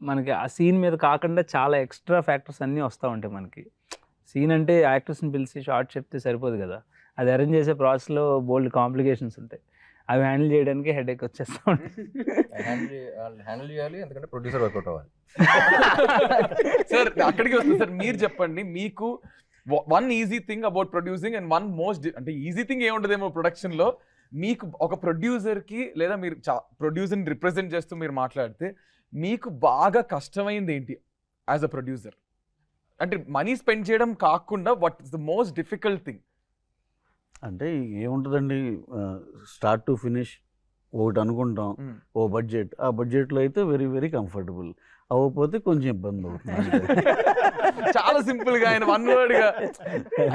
మనకి ఆ సీన్ మీద కాకుండా చాలా ఎక్స్ట్రా ఫ్యాక్టర్స్ అన్నీ వస్తూ ఉంటాయి మనకి. సీన్ అంటే యాక్టర్స్ని పిలిచి షార్ట్ చెప్తే సరిపోదు కదా, అది అరేంజ్ చేసే ప్రాసెస్లో బోల్డ్ కాంప్లికేషన్స్ ఉంటాయి. అవి హ్యాండిల్ చేయడానికి హెడేక్ వచ్చేస్తా ఉంటుంది. హ్యాండిల్ చేయాలి, ఎందుకంటే ప్రొడ్యూసర్ వర్కౌట్ అవ్వాలి. సార్ అక్కడికి వస్తుంది సార్. మీరు చెప్పండి, మీకు one easy thing about producing and one most, అంటే ఈజీ థింగ్ ఏముంటదేమో ప్రొడక్షన్ లో, మీకు ఒక ప్రొడ్యూసర్ కి లేదా మీరు ప్రొడ్యూసర్ ని రిప్రజెంట్ చేస్తూ మీరు మాట్లాడితే మీకు బాగా కష్టమైంది ఏంటి యాజ్ అ ప్రొడ్యూసర్? అంటే మనీ స్పెండ్ చేయడం కాకుండా what is the most difficult thing? అంటే ఏముంటుందండి, స్టార్ట్ టు ఫినిష్ ఒకటి అనుకుంటాం, ఓ బడ్జెట్, ఆ బడ్జెట్లో అయితే వెరీ వెరీ కంఫర్టబుల్, అవ్వకపోతే కొంచెం ఇబ్బంది అవుతుంది. చాలా సింపుల్ గా ఆయన వన్ వర్డ్ గా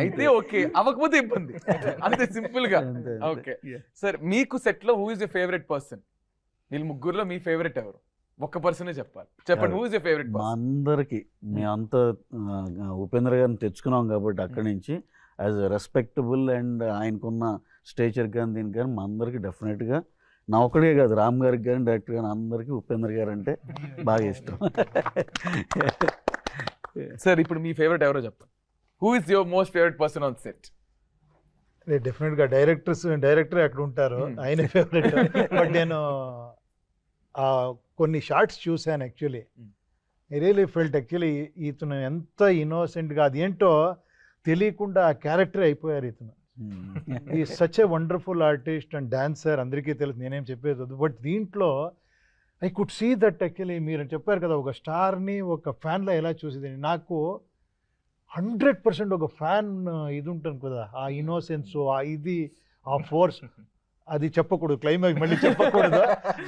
అయితే ఓకే, అవ్వకపోతే ఇబ్బంది, అంతే సింపుల్ గా. ఓకే సార్, మీకు సెట్ లో who is your favourite person? వీళ్ళు ముగ్గురులో మీ ఫేవరెట్ ఎవరు? ఒక్క పర్సనే చెప్పాలి, చెప్పండి. హూ ఇస్ యర్ ఫేవరెట్ మా పర్సన్? అందరికి మేమంతా ఉపేంద్ర గారిని తెచ్చుకున్నాం కాబట్టి అక్కడి నుంచి యాజ్ ఎ రెస్పెక్టబుల్ అండ్ ఆయనకున్న స్టేచర్ కానీ దీనికి కానీ మా అందరికి డెఫినెట్గా, నా ఒక్కడే కాదు, రామ్ గారికి కానీ డైరెక్టర్ కానీ అందరికీ ఉపేంద్ర గారు అంటే బాగా ఇష్టం. సార్ ఇప్పుడు మీ ఫేవరెట్ ఎవరో చెప్పండి. Who is your most favourite person on set? డెఫినెట్గా డైరెక్టర్ అక్కడ ఉంటారు, ఆయన ఫేవరెట్. బట్ నేను కొన్ని షార్ట్స్ చూశాను actually. I really felt actually ఇతను ఎంత ఇన్నోసెంట్గా, అదేంటో తెలియకుండా ఆ క్యారెక్టర్ అయిపోయారు ఇతను. ఈ such a wonderful artist and dancer, అందరికీ తెలుసు, నేనేం చెప్పేది వద్దు. బట్ దీంట్లో I could see that actually మీరు చెప్పారు కదా, ఒక స్టార్ని ఒక ఫ్యాన్లో ఎలా చూసేది, నాకు 100% ఒక ఫ్యాన్ ఇది ఉంటుంది కదా, ఆ ఇన్నోసెన్స్, ఆ ఇది, ఆ ఫోర్స్, అది చెప్పకూడదు, క్లైమాక్స్ మళ్ళీ చెప్పకూడదు.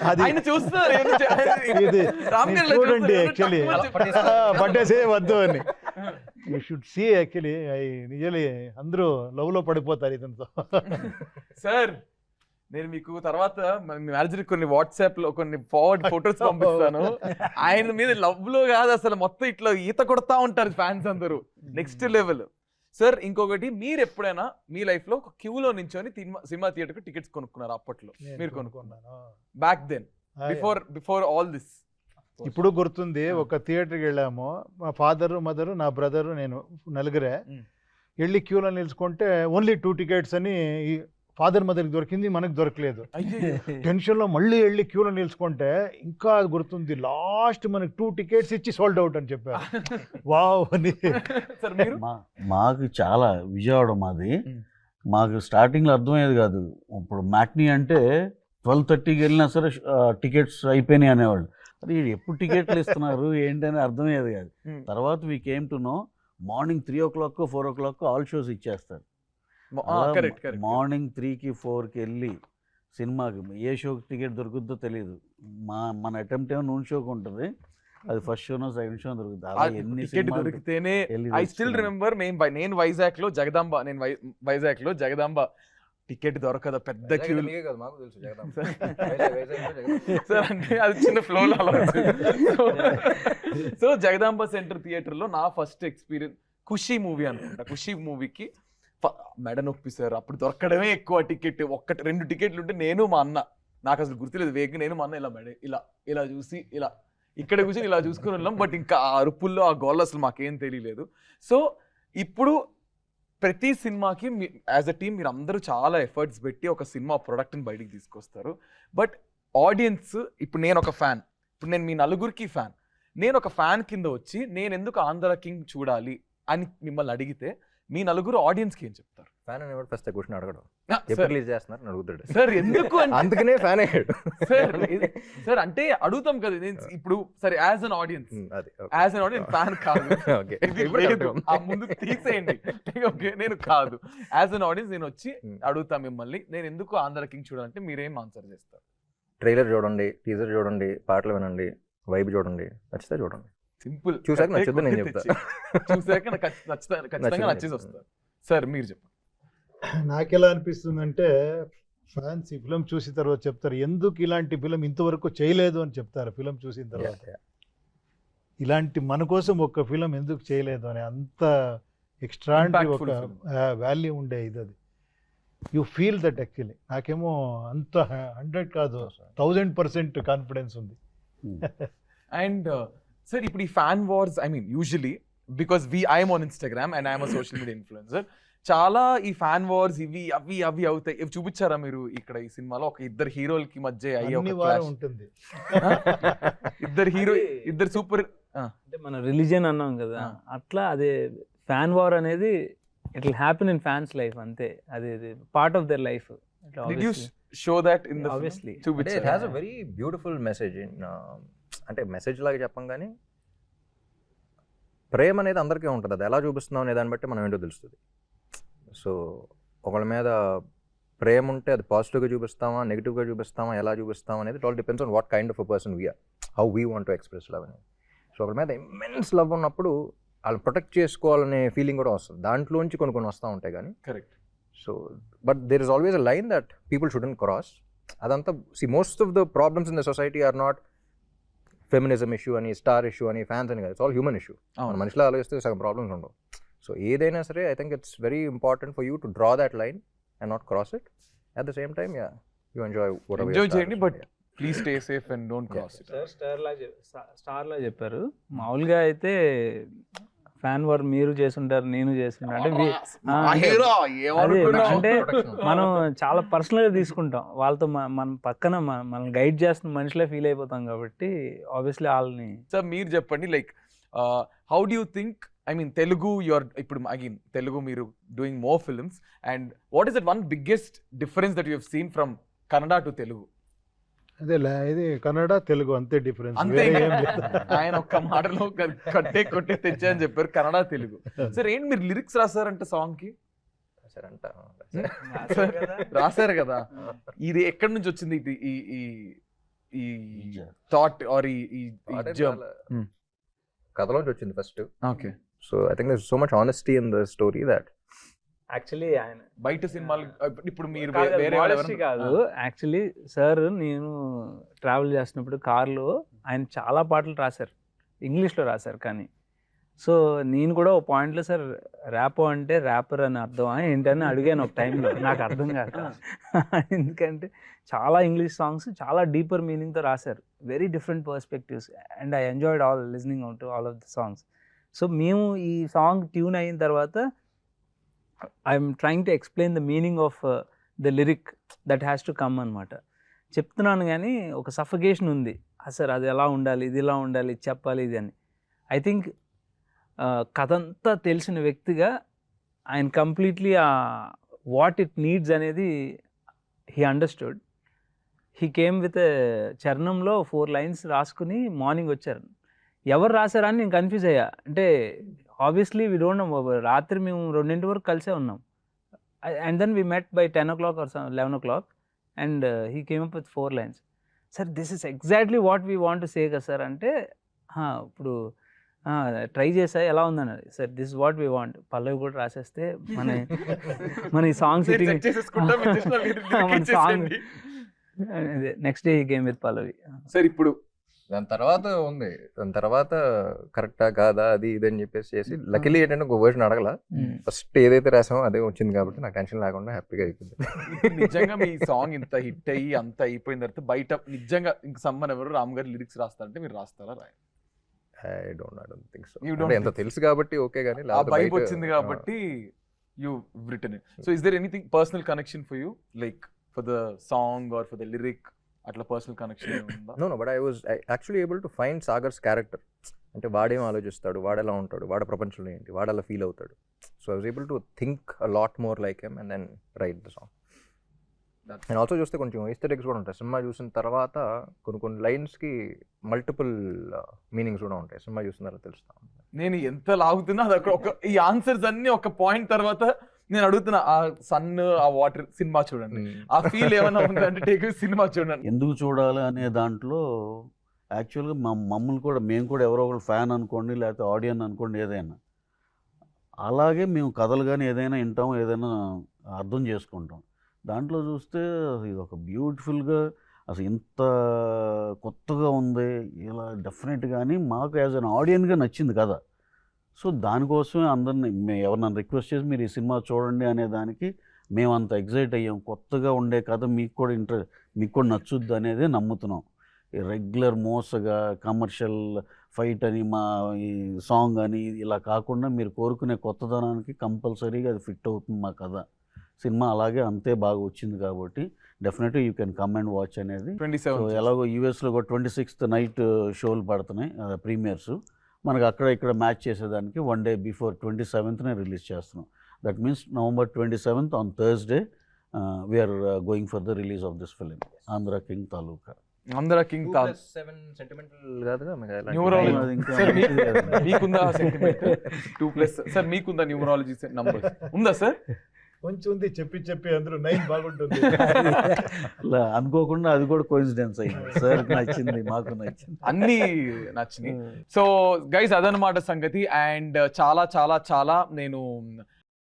అది ఆయన చూస్తున్నారు, ఇది రామ్ గారు చూడండి చూస్తున్నారు, యాక్చువల్లీ పట్టేసే వద్దు అని. You should see actually. నిజలీ అందరూ లవ్ లో పడిపోతారు ఇతనితో. సార్ నేను మీకు తర్వాత మీ మేనేజర్ కొన్ని వాట్సాప్ లో కొన్ని ఫార్వర్డ్ ఫొటోస్ పంపిస్తాను. ఆయన మీద లవ్ లో కాదు అసలు, మొత్తం ఇట్లా ఈత కొడతా ఉంటారు ఫ్యాన్స్ అందరూ, నెక్స్ట్ లెవెల్. సార్ ఇంకొకటి, మీరు ఎప్పుడైనా మీ లైఫ్ లో ఒక క్యూలో నించొని సినిమా థియేటర్ కు టికెట్స్ కొనుక్కున్నారు? అప్పట్లో మీరు కొనుక్కున్నాను, back then, before all this. ఇప్పుడు గుర్తుంది, ఒక థియేటర్కి వెళ్ళాము, మా ఫాదరు, మదరు, నా బ్రదరు, నేను, నలుగురే వెళ్ళి క్యూలో నిలుచుకుంటే ఓన్లీ 2 tickets అని ఫాదర్ మదర్కి దొరికింది, మనకు దొరకలేదు. టెన్షన్లో మళ్ళీ వెళ్ళి క్యూలో నిలుచుకుంటే ఇంకా గుర్తుంది, లాస్ట్ మనకి 2 tickets ఇచ్చి సోల్డ్ అవుట్ అని చెప్పారు. వావ్ అని. మాకు చాలా విజయవాడ మాది, మాకు స్టార్టింగ్లో అర్థమయ్యేది కాదు. ఇప్పుడు మ్యాట్నీ అంటే 12:30కి వెళ్ళినా సరే టికెట్స్ అయిపోయినాయి అనేవాళ్ళు. అది ఎప్పుడు టికెట్లు ఇస్తున్నారు ఏంటని అర్థమయ్యేది కాదు. తర్వాత we came to know, morning 3 o'clock 4 o'clock all shows ఇచ్చేస్తారు. మార్నింగ్ 3కి 4కి వెళ్ళి సినిమాకి ఏ షోకి టికెట్ దొరుకుతుందో తెలియదు. మన అటెంప్ట్ ఏమో నూన్ షోకి ఉంటుంది, అది ఫస్ట్ షోనో సెకండ్ షో దొరుకుతుంది. అలా ఎన్ని టికెట్ దొరికితేనే. ఐ స్టిల్ రిమెంబర్, నేను వైజాగ్ లో జగదాంబ టికెట్ దొరకదు, పెద్ద క్యూ. సార్ అంటే అది చిన్న ఫ్లో లో అలా. సో జగదాంబ సెంటర్ థియేటర్ లో నా ఫస్ట్ ఎక్స్పీరియన్స్ ఖుషి మూవీ అనుకుంటా. ఖుషి మూవీకి మెడ నొప్పి సార్, అప్పుడు దొరకడమే ఎక్కువ టికెట్. 1-2 టికెట్లు ఉంటే నేను మా అన్న, నాకు అసలు గుర్తులేదు, వేగంగా నేను మా అన్న ఇలా మెడ ఇలా చూసి ఇక్కడ కూర్చొని ఇలా చూసుకుని ఉన్నాం. బట్ ఇంకా ఆ అరుపుల్లో ఆ గోల్ అసలు మాకేం తెలియలేదు. సో ఇప్పుడు ప్రతి సినిమాకి యాజ్ అ టీమ్ మీరు అందరూ చాలా ఎఫర్ట్స్ పెట్టి ఒక సినిమా ప్రొడక్ట్ని బయటికి తీసుకొస్తారు. బట్ ఆడియన్స్, ఇప్పుడు నేను ఒక ఫ్యాన్, ఇప్పుడు నేను మీ నలుగురికి ఫ్యాన్, నేను ఒక ఫ్యాన్ కింద వచ్చి నేను ఎందుకు ఆంధ్ర కింగ్ చూడాలి అని మిమ్మల్ని అడిగితే మీ నలుగురు ఆడియన్స్కి ఏం చెప్తారు? ఫ్యాన్ అనేవాడు ఫస్ట్ క్వశ్చన్ అడగడం, ఎప్పుడు రిలీజ్ చేస్తున్నారు అడుగుతాడు సార్. ఎందుకు అందుకనే ఫ్యాన్ అయ్యాడు సార్. అంటే అడుగుతాం కదా, ఇప్పుడు సరే యాజ్ అన్ ఆడియన్స్, ఫ్యాన్ కాదు, ఆ ముందు తీసేయండి, ఓకే, నేను కాదు, యాజ్ అన్ ఆడియన్స్ నేను వచ్చి అడుగుతా మిమ్మల్ని, నేను ఎందుకు ఆంధ్ర కింగ్ చూడాలంటే మీరేం ఆన్సర్ చేస్తారు? ట్రైలర్ చూడండి, టీజర్ చూడండి, పాటలు వినండి, వైబ్ చూడండి, నచ్చితే చూడండి. సింపుల్. చూసాక నచ్చుద్ది నేను చెప్తా, చూసాక ఖచ్చితంగా నచ్చేసి వస్తారు. సార్ మీరు చెప్పండి. నాకెలా అనిపిస్తుందంటే, ఫ్యాన్స్ ఈ ఫిలిం చూసిన తర్వాత చెప్తారు, ఎందుకు ఇలాంటి ఫిలిం ఇంతవరకు చేయలేదు అని చెప్తారు. ఫిలిం చూసిన తర్వాత ఇలాంటి మన కోసం ఒక ఫిలిం ఎందుకు చేయలేదు అని, అంత ఎక్స్ట్రాండరీ ఒక వాల్యూ ఉండే ఇది. అది యూ ఫీల్ దట్ యాక్చువల్లీ. నాకేమో అంత 100 కాదు 1000% కాన్ఫిడెన్స్ ఉంది. అండ్ సార్ ఇప్పుడు ఈ fan wars, I mean usually because I'm on Instagram and I'm a social media influencer, చాలా ఈ ఫ్యాన్ వార్స్ ఇవి అవి అవి అవుతాయి. ఇవి చూపించారా మీరు ఇక్కడ ఈ సినిమాలో? ఒక ఇద్దరు హీరోలకి మధ్య అయ్యే అన్ని ఒక వారం clash. ఉంటుంది. ఇద్దరు సూపర్. అంటే మన రిలీజియన్ అన్నాం కదా, అట్లా అదే ఫ్యాన్ వార్ అనేది it will happen in fans life, అంతే. అది part of their life. Did you show that in the film? Obviously. అంటే చూపించారా? It has a very beautiful message in, అంటే మెసేజ్ లాగా చెప్పం కానీ ప్రేమ అనేది అందరికీ ఉంటుంది. అది ఎలా చూపిస్తున్నాం అనే దాన్ని బట్టి మనం ఏంటో తెలుస్తుంది. సో ఒకళ్ళ మీద ప్రేమ ఉంటే అది పాజిటివ్గా చూపిస్తామా, నెగిటివ్గా చూపిస్తామా, ఎలా చూపిస్తామా అనేది it all depends on what kind of a person we're, how we want to express love అనేది. సో ఒకళ్ళ మీద ఇమ్మెన్స్ లవ్ ఉన్నప్పుడు వాళ్ళు ప్రొటెక్ట్ చేసుకోవాలనే ఫీలింగ్ కూడా వస్తుంది. దాంట్లోంచి కొన్ని వస్తూ ఉంటాయి కానీ. Correct. So but there is always a line that people shouldn't cross. అదంతా most of the problems in the society are not feminism issue అని, స్టార్ ఇష్యూ అని, ఫ్యాన్స్ అని కాదు. It's all human issue. మన మనిషిలో ఆలోచిస్తే సగం ప్రాబ్లమ్స్ ఉండవు. సో ఏదైనా సరే I think it's very important for you to draw that line and not cross it. At the same time you enjoy చేయండి, but please stay safe and don't cross it. Star లా చెప్పారు. మామూలుగా అయితే fan war మీరు చేస్తుంటారు, నేను చేస్తుంటా అంటే అంటే మనం చాలా పర్సనల్ గా తీసుకుంటాం. వాళ్ళతో మన పక్కన మనం గైడ్ చేస్తున్న మనిషిలో ఫీల్ అయిపోతాం కాబట్టి ఆబ్వియస్లీ వాళ్ళని. సార్ మీరు చెప్పండి, like how do you think, I mean Telugu your ఇప్పుడు అగైన్ తెలుగు మీరు doing more films, and what is that one biggest difference that you have seen from Kannada to Telugu? అదే ఇది కన్నడ తెలుగు అంతే డిఫరెన్స్, అంతే. వేరే ఏం లేదు. ఆయన ఒక్క మాటలో కొట్టే తెచ్చా అని చెప్పారు కన్నడ తెలుగు. సార్ ఏంటి మీరు లిరిక్స్ రాశారంటే సాంగ్ కి? రాశారు కదా, ఇది ఎక్కడి నుంచి వచ్చింది? ఈ థాట్ ఆర్ ఈ కథలోంచి వచ్చింది first. Okay. So I think there is so much honesty in the story that actually ఆయన బయట సినిమాలు ఇప్పుడు మీరు కాదు, వేరే modesty కాదు. యాక్చువల్లీ సార్ నేను ట్రావెల్ చేస్తున్నప్పుడు కార్లో ఆయన చాలా పాటలు రాశారు, ఇంగ్లీష్లో రాశారు. కానీ సో నేను కూడా ఒక పాయింట్లో సార్ ర్యాపో అంటే ర్యాపర్ అని అర్థమా ఏంటని అడిగాను ఒక టైంలో. నాకు అర్థం కాదు, ఎందుకంటే చాలా ఇంగ్లీష్ సాంగ్స్ చాలా డీపర్ మీనింగ్తో రాశారు, very different perspectives, and I enjoyed all listening to all of the songs. So మేము ఈ సాంగ్ ట్యూన్ అయిన తర్వాత I'm trying to explain the meaning of the lyric that has to come అనమాట. చెప్తున్నాను కానీ ఒక సఫకేషన్ ఉంది, సార్ అది ఎలా ఉండాలి, ఇది ఇలా ఉండాలి, ఇది చెప్పాలి, ఇది అని. ఐ థింక్ కథ అంతా తెలిసిన వ్యక్తిగా ఆయన కంప్లీట్లీ వాట్ ఇట్ నీడ్స్ అనేది he understood. He came with చరణంలో 4 lines రాసుకుని మార్నింగ్ వచ్చారు. ఎవరు రాశారని నేను కన్ఫ్యూజ్ అయ్యా. అంటే ఆబ్వియస్లీ వీ డోంట్ నో. రాత్రి మేము 2 వరకు కలిసే ఉన్నాం. And then we met by 10 o'clock or 11 o'clock and he came up with 4 lines. Sir this is exactly what we want to say కదా సార్ అంటే, ఇప్పుడు ట్రై చేసా ఎలా ఉందని. Sir this is what we want. పల్లవి కూడా రాసేస్తే మన ఈ సాంగ్ సిట్టింగ్ మన song next day he came with పల్లవి. సార్ ఇప్పుడు దాని తర్వాత కరెక్టా కాదా అది ఇది అని చెప్పేసి చేసి లక్కీలీ ఏంటంటే ఒక వర్షన్ అడగల. ఫస్ట్ ఏదైతే రాసామో అదే వచ్చింది కాబట్టి నాకు టెన్షన్ లేకుండా హ్యాపీగా అయిపోయింది. నిజంగా మీ సాంగ్ ఇంత హిట్ అయ్యి అంత అయిపోయిన తర్వాత బయట నిజంగా ఇంక సమ్మన్ ఎవరు రామ్ గారు లిరిక్స్ రాస్తారంటే మీరు రాస్తారా? I don't think so. You don't ఎంత తెలుసు కాబట్టి ఓకే, కానీ ఆ వైబ్ వచ్చింది కాబట్టి you written it. So is there anything personal connection for you, like for the song or for the lyric? అట్లా పర్సనల్ కనెక్షన్ ఉందా? No but I was actually able to find Sagar's character. అంటే వాడేం ఆలోచిస్తాడు, వాడెలా ఉంటాడు, వాడ ప్రపంచంలో ఏంటి, వాడలా ఫీల్ అవుతాడు. So I was able to think a lot more like him and then write the song. And also చూస్తే కొంచెం ఈస్టర్ ఎగ్స్ కూడా ఉంటాయి. సినిమా చూసిన తర్వాత కొన్ని లైన్స్కి మల్టిపుల్ మీనింగ్స్ కూడా ఉంటాయి. సినిమా చూసిన తర్వాత తెలుస్తా. నేను ఎంత లాగుతున్నా అది ఒక ఈ ఆన్సర్స్ అన్ని ఒక పాయింట్ తర్వాత నేను అడుగుతున్నా, ఆ సన్ ఆ వాటర్ సినిమా చూడండి, ఆ ఫీల్ ఏమైనా ఉందంటే టేక్ సినిమా చూడండి. ఎందుకు చూడాలి అనే దాంట్లో యాక్చువల్గా మమ్మల్ని కూడా మేము కూడా ఎవరో ఒకరు ఫ్యాన్ అనుకోండి, లేకపోతే ఆడియన్ అనుకోండి, ఏదైనా అలాగే మేము కథలు కానీ ఏదైనా వింటాం, ఏదైనా అర్థం చేసుకుంటాం. దాంట్లో చూస్తే ఇది ఒక బ్యూటిఫుల్గా అసలు ఇంత కొత్తగా ఉంది ఇలా డెఫినెట్గా అని మాకు యాజ్ అన్ ఆడియన్గా నచ్చింది కదా. సో దానికోసమే అందరిని ఎవరినైనా రిక్వెస్ట్ చేసి మీరు ఈ సినిమా చూడండి అనే దానికి మేము అంత ఎగ్జైట్ అయ్యాం. కొత్తగా ఉండే కథ మీకు కూడా మీకు కూడా నచ్చుద్ది అనేది నమ్ముతున్నాం. రెగ్యులర్ మోసగా కమర్షియల్ ఫైట్ అని మా ఈ సాంగ్ అని ఇలా కాకుండా మీరు కోరుకునే కొత్తదనానికి కంపల్సరీగా అది ఫిట్ అవుతుంది మా కథ. సినిమా అలాగే అంతే బాగా వచ్చింది కాబట్టి డెఫినెట్గా you can come and watch అనేది. 27 సో ఎలాగో యూఎస్లో కూడా 26th నైట్ షోలు పడుతున్నాయి ప్రీమియర్స్. మనకు అక్కడ ఇక్కడ మ్యాచ్ చేసేదానికి 1 day బిఫోర్ 27th రిలీజ్ చేస్తున్నాం. That means November 27th on Thursday we're going for the release of this film Andhra king తాలూకా. ఆంధ్ర కింగ్ సెంటిమెంటల్ కాదుగా న్యూమరాలజీ. అది ఇంకా సార్ మంచిది కదా. మీకుందా సెంటిమెంట్ 2+ సార్ మీకుందా న్యూమరాలజీ నంబర్స్ ఉందా సార్? కొంచెం ఉంది, చెప్పి అందరూ 9 బాగుంటుంది. అలా అనుకోకుండా అది కూడా కోఇన్సిడెన్స్ అయింది. సార్ నచ్చింది, మాకు నచ్చింది, అన్నీ నచ్చినాయి. సో గైస్ అదనమాట సంగతి. అండ్ చాలా చాలా చాలా నేను